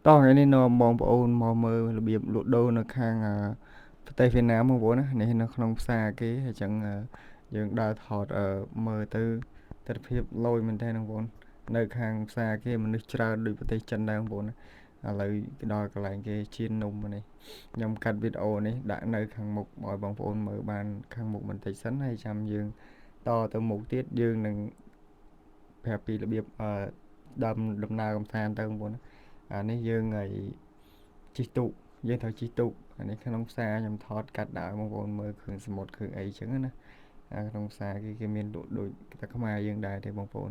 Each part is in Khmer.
តោះថ្ងៃនេះនាំបងប្អូនមកមើលរបៀបលក់ដូរនៅខាងប្រទេសវៀតណាមបងប្អូនណានេះនៅក្នុងផ្សារគេអញ្ចឹងយើងដើរថតមើលទៅទស្សនវិជ្ជាលយមែនតើបងប្អូននៅខាងផ្សារគេមនុស្សច្រើនដូចប្រទេសចិនដែរបងប្អូនណាឥឡូវដល់កន្លែងគេជៀននំនេះខ្ញុំកាត់វីដេអូនេះដាក់នៅខាងមុខឲ្យបងប្អូនមើលបានខាងមុខបន្តិចសិនហើយចាំយើងតទៅមុខទៀតយើងនឹងប្រាប់ពីរបៀបដំណើរកំសាន្តទៅបងប្អូនណាអានេះយើងឲ្យជិះទូកយើងត្រូវជិះទូកអានេះក្នុងផ្សារខ្ញុំថតកាត់ដាក់ឲ្យបងប្អូនមើលគ្រឿងសមុទ្រគ្រឿងអីចឹងណាក្នុងផ្សារគេមានលក់ដូចតែខ្មែរយើងដែរទេបងប្អូន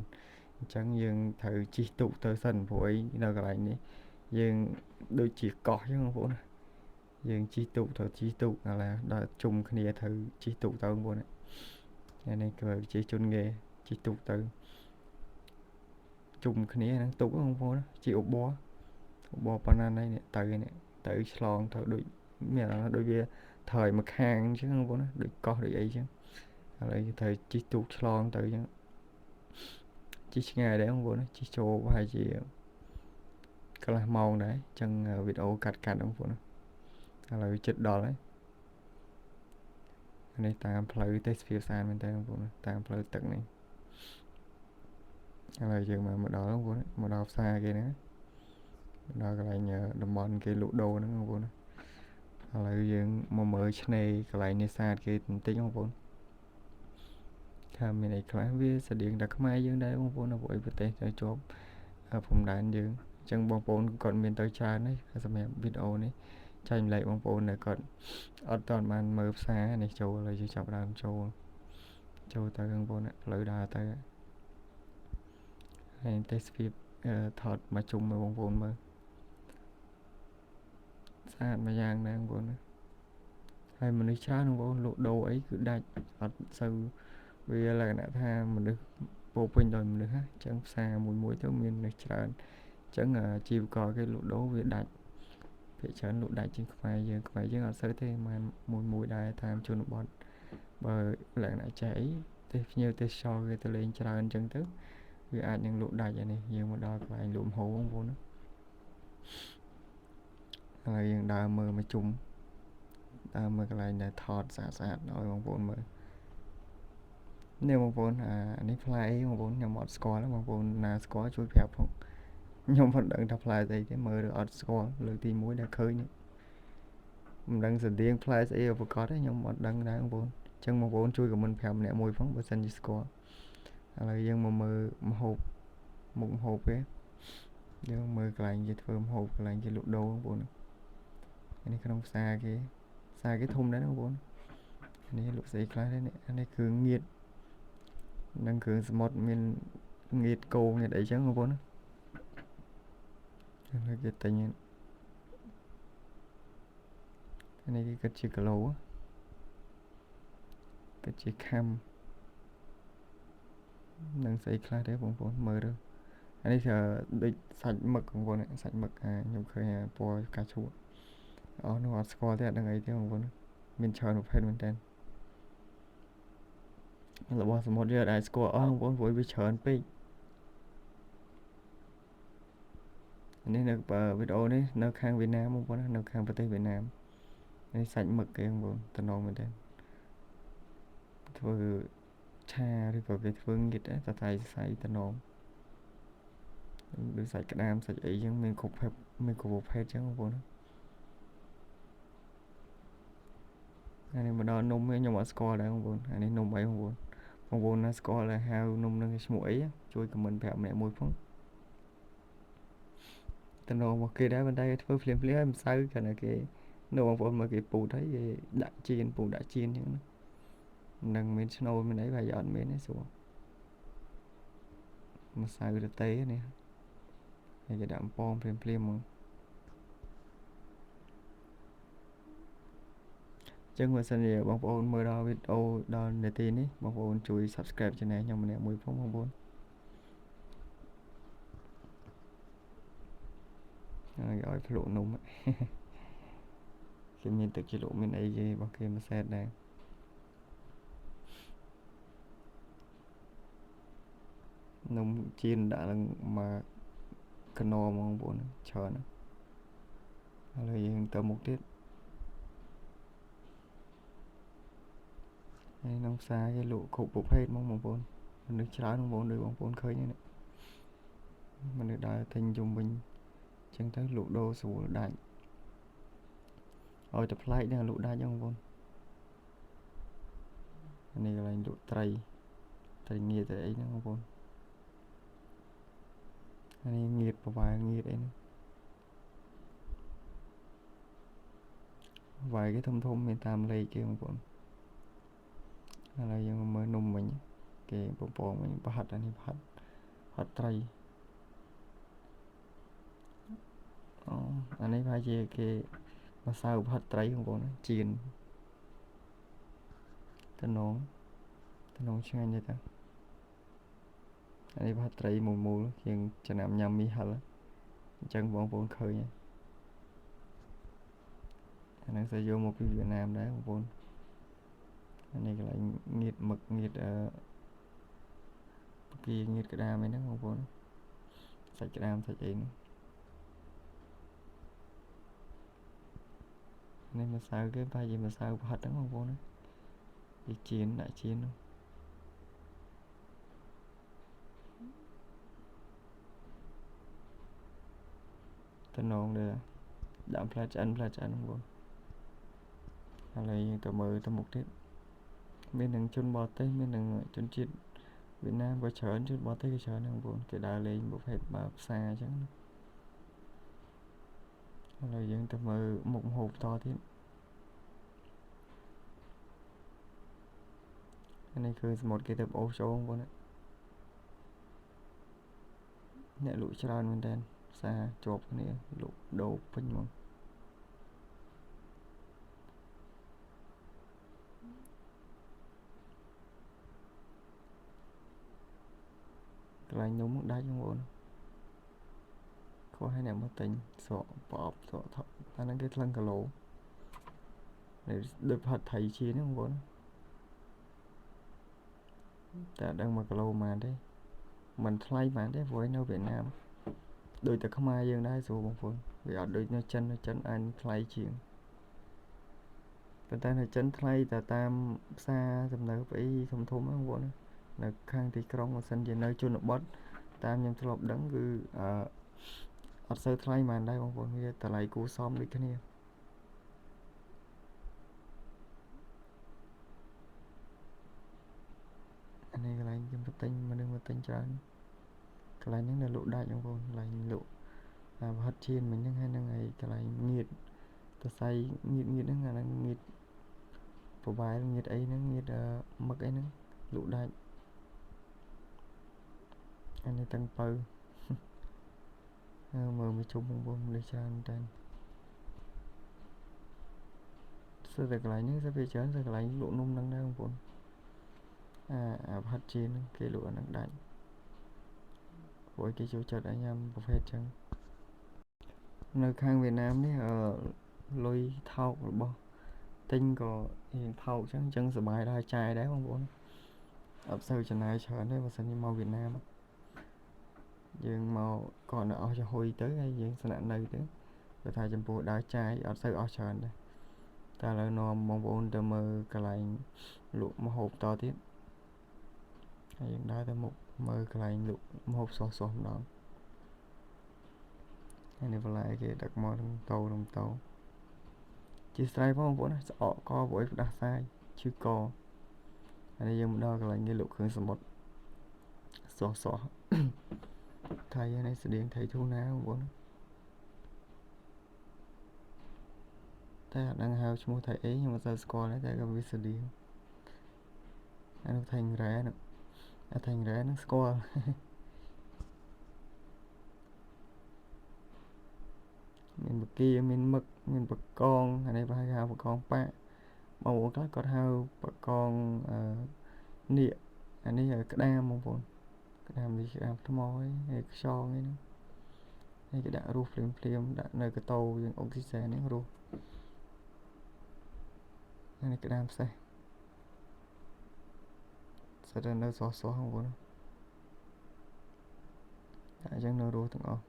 អញ្ចឹងយើងត្រូវជិះទូកទៅសិនព្រោះអីនៅកន្លែងនេះយើងដូចជាកោះចឹងបងប្អូនណាយើងជិះទូកត្រូវជិះទូកឥឡូវដល់ជុំគ្នាត្រូវជិះទូកទៅបងប្អូនអានេះគឺជិះជន់គេជិះទូកទៅជុំគ្នាហ្នឹងទូកបងប្អូនជាឧបប៉ុណ្ណាណៃនេះទៅឆ្លងទៅដូចមានដូចវាត្រូវមកខាងអញ្ចឹងបងប្អូនណាដូចកោះដូចអីចឹងឥឡូវត្រូវជិះទូកឆ្លងទៅអញ្ចឹងជិះឆ្ងាយដែរបងប្អូនណាជិះចូលប្រហែលជាកន្លះម៉ោងដែរអញ្ចឹងវីដេអូកាត់បងប្អូនណាឥឡូវជិតដល់ហើយនេះតាមផ្លូវទេសភាពស្អាតមែនតើបងប្អូនតាមផ្លូវទឹកនេះឥឡូវយើងមកដល់បងប្អូនមកដល់ផ្សារគេហ្នឹងដល់កន្លែងតំបន់គេលក់ដូរហ្នឹងបងប្អូនឥឡូវយើងមកមើលឆ្នេរកន្លែងនេសាទគេបន្តិចបងប្អូនថាមានអីខ្លះវាស្តៀងតែខ្មែរយើងដែរបងប្អូនព្រោះប្រទេសទៅជាប់ព្រំដែនយើងអញ្ចឹងបងប្អូនគាត់មានទៅច្រើនហើយសម្រាប់វីដេអូនេះចែកម្លែកបងប្អូនដែលគាត់អត់ទាន់បានមើលផ្សារនេះចូលហើយយើងចាប់ដើមចូលទៅបងប្អូនផ្លូវដើរទៅហើយទេសភាពថតមកជុំមើលបងប្អូនមើលស្អាតមួយយ៉ាងដែរបងប្អូនហើយមនុស្សច្រើនបងប្អូនលក់ដូរអីគឺដាច់អត់សូវវាលក្ខណៈថាមនុស្សពោពេញដោយមនុស្សហ្នឹងអញ្ចឹងផ្សារមួយទៅមានមនុស្សច្រើនអញ្ចឹងជីវករគេលក់ដូរវាដាច់ភាគច្រើនលក់ដាច់ជាងខ្មែរយើងអត់សូវទេបានមួយដែរតាមជនបទបើលក្ខណៈចេះអីទេសភ្ញៀវទេសចរគេទៅលេងច្រើនអញ្ចឹងទៅវាអាចនឹងលក់ដាច់អានេះយើងមកដល់កន្លែងលក់ម្ហូបបងប្អូនណាហើយយើងដើរមើលមកជុំដើរមើលកន្លែងដែលថតស្អាតឲ្យបងប្អូនមើលនេះបងប្អូនអានេះផ្លែអីបងប្អូនខ្ញុំអត់ស្គាល់បងប្អូនណាស្គាល់ជួយប្រាប់ផងខ្ញុំមិនដឹងថាផ្លែស្អីទេមើលអត់ស្គាល់លើកទី1ដែលឃើញមិនដឹងស្តៀងផ្លែស្អីប្រកាសទេខ្ញុំអត់ដឹងដែរបងប្អូនអញ្ចឹងបងប្អូនជួយខមមិនប្រាប់ម្នាក់មួយផងបើសិនជាស្គាល់ឥឡូវយើងមកមើលម្ហូបមុខម្ហូបគេយើងមើលកន្លែងគេធ្វើម្ហូបកន្លែងគេលក់ដូរបងប្អូននេះក្នុងផ្សារគេធំដែរបងប្អូននេះលក់ស្អីខ្លះទេនេះគ្រឿងងៀតនិងគ្រឿងសមុទ្រមានងៀតគោងៀតអីចឹងបងប្អូនហើយគេទិញនេះគេគិតជាគីឡូគិតជាខាំនឹងស្អីខ្លះទេបងប្អូនមើលទៅអានេះដូចសាច់មឹកបងប្អូនសាច់មឹកខ្ញុំឃើញពណ៌កាឈូនោះអត់ស្គាល់ទេអត់ដឹងអីទេបងប្អូនមានច្រើនប្រភេទមែនតើរបស់សមុទ្រយើងអាចស្គាល់បងប្អូនព្រោះវាច្រើនពេកនេះនៅវីដេអូនេះនៅខាងវៀតណាមបងប្អូននៅខាងប្រទេសវៀតណាមនេះសាច់មឹកគេបងប្អូនតំណងមែនតើធ្វើឆាឬក៏គេធ្វើងៀតតែថៃសរសៃតំណងដូចសាច់ក្តាមសាច់អីចឹងមានគ្រប់ប្រភេទចឹងបងប្អូនអានេះមកដល់នំខ្ញុំអត់ស្គាល់ដែរបងប្អូនអានេះនំអីបងប្អូនណាស្គាល់ហើយហៅនំនឹងឈ្មោះអីជួយខមមិនប្រាប់ម្នាក់មួយផងតំណងមកគេដែរប៉ុន្តែគេធ្វើភ្លាមហើយមិនសូវគ្រាន់តែគេនៅបងប្អូនមកគេពូតហើយគេដាក់ចៀនពូដាក់ចៀនចឹងនឹងមានស្នូលមានអីបើអត់មានទេសួរម្សៅរទេនេះហើយគេដាក់អំប៉ងភ្លាមហ្មងចឹងបើសិនជាបងប្អូនមើលដល់វីដេអូដល់នាទីនេះបងប្អូនជួយ Subscribe Channel ខ្ញុំម្នាក់មួយផងបងប្អូនហើយឲ្យភ្លក់នំគេមានទឹកជ្រលក់មានអីគេរបស់គេមួយសែតដែរនំជៀនដាក់ឡើងមកកណោបងប្អូនច្រើន ឥឡូវយើងទៅមុខទៀតហើយក្នុងផ្សារគេលក់គ្រប់ប្រភេទហ្មងបងប្អូនមនុស្សច្រើនបងប្អូនដូចបងប្អូនឃើញហ្នឹងមនុស្សដើរទិញជុំវិញអញ្ចឹងទៅលក់ដូរស្រួលដាច់ឲ្យតែប្លែកនឹងលក់ដាច់ហ្នឹងបងប្អូននេះកន្លែងលក់ត្រីងៀតត្រីអីហ្នឹងបងប្អូននេះងៀតប្រវែងងៀតអីហ្នឹងវាយគេធំមានតាមលេខគេបងប្អូនឥឡូវយើងមើលនំវិញគេពពងវិញប្រហិតអានេះប្រហិតត្រីអូអានេះប្រហែលជាគេម្សៅប្រហិតត្រីបងប្អូនចៀនតំណងឆ្ងាញ់ទេតាអានេះប្រហិតត្រីមូលជាងចំណាំញ៉ាំមីហិលអញ្ចឹងបងប្អូនឃើញហើយអាហ្នឹងsẽយកមកពីវៀតណាមដែរបងប្អូនអានេះកន្លែងងៀតមឹកងៀតបកាងៀតក្តាមអីហ្នឹងបងប្អូនសាច់ក្តាមសាច់អីហ្នឹងនេះម្សៅគេប្រហែលជាម្សៅប្រហិតហ្នឹងបងប្អូនវាចៀនដាក់ចៀនហ្នឹងតំណងដែរដាក់ផ្លែឆ្អិនបងប្អូនឥឡូវយើងទៅមើលទៅមុខទៀតមាននឹងជនបរទេសមាននឹងជនជាតិវៀតណាមក៏ច្រើនជនបរទេសក៏ច្រើនដែរបងប្អូនគេដើរលេងប្រភេទបើផ្សារអញ្ចឹងឥឡូវយើងទៅមើលមុខម្ហូបតទៀតនេះគឺសមុទ្រគេទៅអូសចូលបងប្អូនអ្នកលក់ច្រើនមែនតើផ្សារជាប់គ្នាលក់ដូរពេញហ្មងកន្លែងនំដាច់បងប្អូនខុសឲ្យអ្នកមកទិញស្រកប្រអប់ស្រកថប់អាហ្នឹងគេថ្លឹងគីឡូដូចផាត់ថៃជាហ្នឹងបងប្អូនតែអត់ដឹង1គីឡូប៉ុន្មានទេមិនថ្លៃប៉ុន្មានទេព្រោះនៅវៀតណាមដូចតែខ្មែរយើងដែរស្រួលបងប្អូនវាអត់ដូចនៅចិនអាចថ្លៃជាងប៉ុន្តែនៅចិនថ្លៃតែតាមផ្សារទំនើបអីធំហ្នឹងបងប្អូននៅខាងទីក្រុងបើសិនជានៅជនបទតាមខ្ញុំធ្លាប់ដឹងគឺអត់សូវថ្លៃប៉ុន្មានដែរបងប្អូនវាតម្លៃគួរសមដូចគ្នាអានេះកន្លែងខ្ញុំទៅទិញមនុស្សមកទិញច្រើនកន្លែងហ្នឹងនៅលក់ដាច់បងប្អូនកន្លែងលក់ប្រហិតចៀនមិញហ្នឹងហើយនឹងឯកន្លែងងៀតទៅសៃងៀតហ្នឹងអាហ្នឹងងៀតប្រវែលងៀតអីហ្នឹងងៀតមឹកអីហ្នឹងលក់ដាច់អានេះទាំងពៅមើលមកជុំបងប្អូនមនុស្សច្រើនតែស្ទើរតែកន្លែងហ្នឹងស្ទើរវាច្រើនតែកន្លែងលក់នំហ្នឹងដែរបងប្អូនអាប្រហិតចៀនហ្នឹងគេលក់អាហ្នឹងដាច់ព្រោះគេចូលចិត្តឲ្យញ៉ាំប្រភេទចឹងនៅខាងវៀតណាមនេះលុយថោករបស់ទិញក៏រៀងថោកចឹងសុបាយដែរចាយដែរបងប្អូនអត់សូវចំណាយច្រើនទេបើសិនជាមកវៀតណាមយើងមកគាត់នៅអស់ចំហុយទៅហើយយើងស្នាក់នៅទៅគេថាចំពោះដើរចាយអត់សូវអស់ច្រើនដែរតែឥឡូវនាំបងប្អូនទៅមើលកន្លែងលក់ម្ហូបតទៀតហើយយើងដើរទៅមុខមើលកន្លែងលក់ម្ហូបស្រស់ម្ដងហើយនេះបន្លែគេដឹកមកនឹងតោជាស្រ័យបងប្អូនណាស្អកកព្រោះផ្ដាសាយឈឺកហើយយើងមកដល់កន្លែងគេលក់គ្រឿងសមុទ្រស្រស់ថៃនេះស្តៀងថៃធូណាបងប្អូនតែអត់ដឹងហៅឈ្មោះថៃអីខ្ញុំអត់សូវស្គាល់តែក៏វាស្តៀងអានោះថៃរ៉ែនោះអាថៃរ៉ែនឹងស្គាល់មានបកាមានមឹកមានបកងអានេះប្រហែលគេហៅបកងប៉ាបងប្អូនខ្លះគាត់ហៅបកងនៀកអានេះក្តាមបងប្អូនក្តាមនេះក្តាមថ្មហើយខ្យងអីហ្នឹងហើយគេដាក់រស់ភ្លាមដាក់នៅកតោយើងអុកស៊ីសែនហ្នឹងរស់នេះក្តាមផ្សេងសិតតែនៅស្រស់បងប្អូនតែអញ្ចឹងនៅរស់ទាំងអស់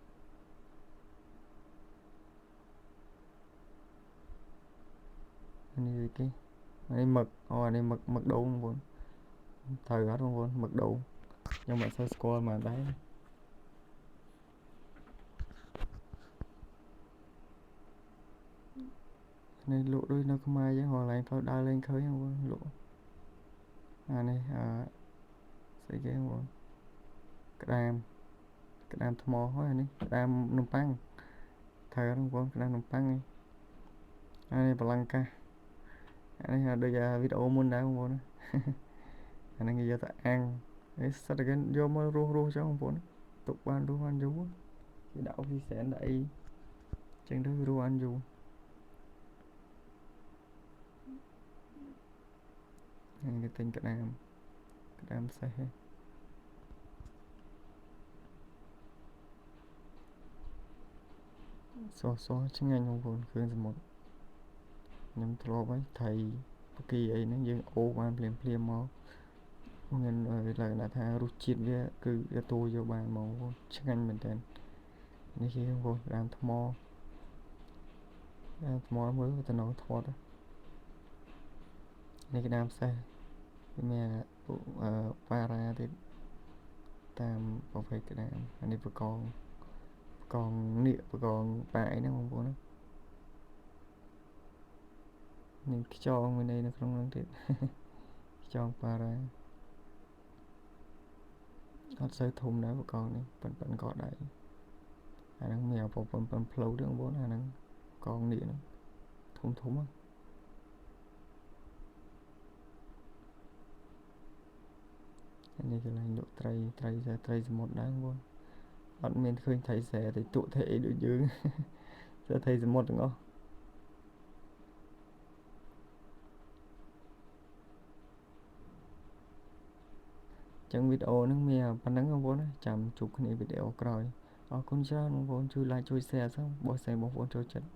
គេនេះមឹកអូអានេះមឹកដូងបងប្អូនត្រូវអត់បងប្អូនមឹកដូងខ្ញុំមិនសូវស្គាល់មកដែរនេះលក់ដូចនៅខ្មែរចឹងកន្លែងទៅដើរលេងឃើញបងប្អូនលក់អានេះស្អីគេបងប្អូនក្តាមថ្មហើយអានេះក្តាមនំប៉័ងត្រូវអត់បងប្អូនក្តាមនំប៉័ងនេះអានេះបល្លង្កាសអានេះដូចវីដេអូមុនដែរបងប្អូនអានេះគេយកទៅអាំងនេះសិតតែគេយកមករស់ចឹងបងប្អូនទុកបានរស់បានយូរគេដាក់អុកស៊ីសែនដាក់អីចឹងទៅរស់បានយូរនេះគេទិញក្តាមសេះសឆ្ងាញ់បងប្អូនគ្រឿងសមុទ្រខ្ញុំធ្លាប់ហើយថៃបកីអីហ្នឹងយើងអូបានភ្លាមមកមានលក្ខណៈថារសជាតិវាគឺវាទូយកបានហ្មងបងឆ្ងាញ់មែនតើនេះគេបងប្អូនក្តាមថ្មមើលទៅនៅធាត់នេះក្តាមសេះមានប៉ារ៉ាទៀតតាមប្រភេទក្តាមអានេះបកងនេះបកងប៉ាអីហ្នឹងបងប្អូននេះខ្យងមានអីនៅក្នុងហ្នឹងទៀតខ្យងប៉ារ៉ាអត់សូវធំដែរបកងនេះប៉ុនក៏ដែរអាហ្នឹងមានប្រព័ន្ធប៉ុនផ្លូវទេបងប្អូនអាហ្នឹងកងនេះហ្នឹងធំអានេះកន្លែងលក់ត្រីសមុទ្រដែរបងប្អូនអត់មានឃើញត្រីសែត្រីទក់ត្រីអីដូចយើងត្រីសមុទ្រទាំងអស់ចឹងវីដេអូហ្នឹងមានប៉ុណ្ណឹងបងប្អូនចាំជួបគ្នាវីដេអូក្រោយអរគុណច្រើនបងប្អូនជួយ like ជួយ share សោះបងប្អូនចូលចិត្ត